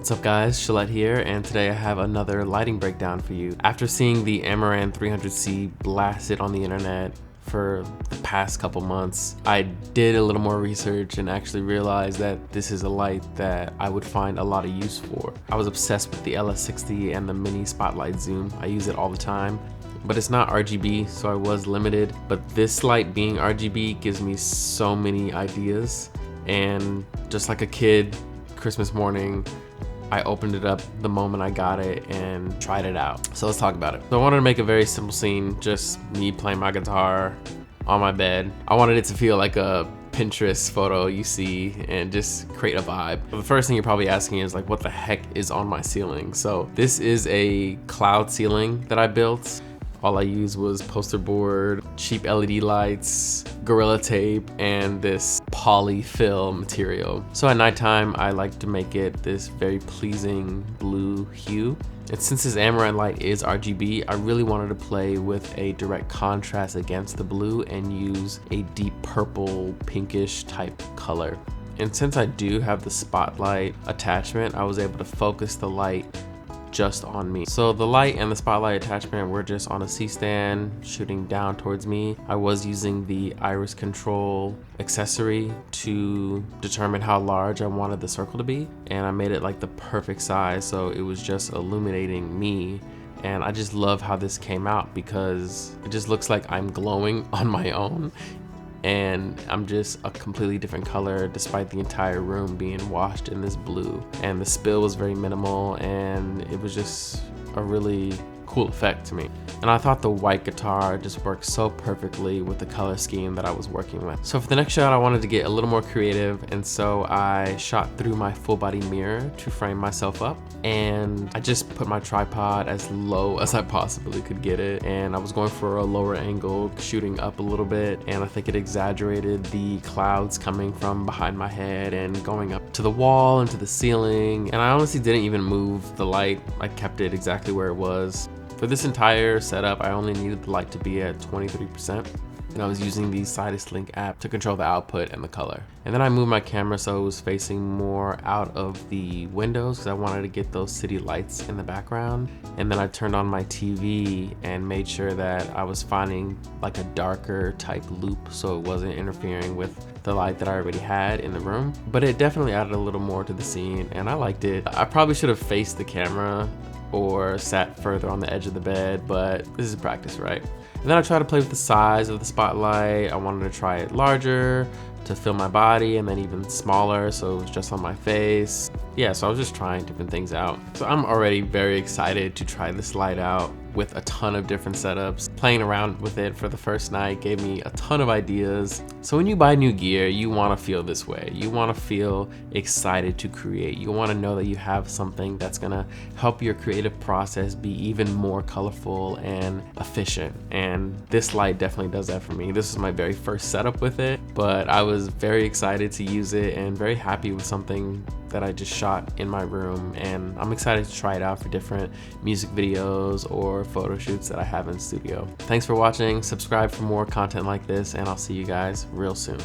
What's up guys, Shalette here, and today I have another lighting breakdown for you. After seeing the Amaran 300C blasted on the internet for the past couple months, I did a little more research and actually realized that this is a light that I would find a lot of use for. I was obsessed with the LS60 and the mini spotlight zoom. I use it all the time, but it's not RGB, so I was limited. But this light being RGB gives me so many ideas, and just like a kid, Christmas morning, I opened it up the moment I got it and tried it out. So let's talk about it. So I wanted to make a very simple scene, just me playing my guitar on my bed. I wanted it to feel like a Pinterest photo you see and just create a vibe. But the first thing you're probably asking is like, what the heck is on my ceiling? So this is a cloud ceiling that I built. All I used was poster board, cheap LED lights, Gorilla Tape, and this Polyfill material. So at nighttime, I like to make it this very pleasing blue hue. And since this Amaran light is RGB, I really wanted to play with a direct contrast against the blue and use a deep purple, pinkish type color. And since I do have the spotlight attachment, I was able to focus the light just on me. So the light and the spotlight attachment were just on a C-stand shooting down towards me. I was using the iris control accessory to determine how large I wanted the circle to be, and I made it like the perfect size so it was just illuminating me. And I just love how this came out because it just looks like I'm glowing on my own, and I'm just a completely different color despite the entire room being washed in this blue. And the spill was very minimal, and it was just a really cool effect to me. And I thought the white guitar just worked so perfectly with the color scheme that I was working with. So for the next shot, I wanted to get a little more creative, and so I shot through my full body mirror to frame myself up. And I just put my tripod as low as I possibly could get it, and I was going for a lower angle, shooting up a little bit, and I think it exaggerated the clouds coming from behind my head and going up to the wall and to the ceiling. And I honestly didn't even move the light. I kept it exactly where it was. For this entire setup, I only needed the light to be at 23%. And I was using the Sidus Link app to control the output and the color. And then I moved my camera so it was facing more out of the windows because I wanted to get those city lights in the background. And then I turned on my TV and made sure that I was finding like a darker type loop so it wasn't interfering with the light that I already had in the room. But it definitely added a little more to the scene, and I liked it. I probably should have faced the camera or sat further on the edge of the bed, but this is practice, right? And then I tried to play with the size of the spotlight. I wanted to try it larger to fill my body, and then even smaller so it was just on my face. Yeah, so I was just trying different things out. So I'm already very excited to try this light out with a ton of different setups. Playing around with it for the first night gave me a ton of ideas. So when you buy new gear, you want to feel this way. You want to feel excited to create. You want to know that you have something that's gonna help your creative process be even more colorful and efficient. And this light definitely does that for me. This is my very first setup with it, but I was very excited to use it and very happy with something that I just shot in my room, and I'm excited to try it out for different music videos or photo shoots that I have in studio. Thanks for watching. Subscribe for more content like this, and I'll see you guys real soon.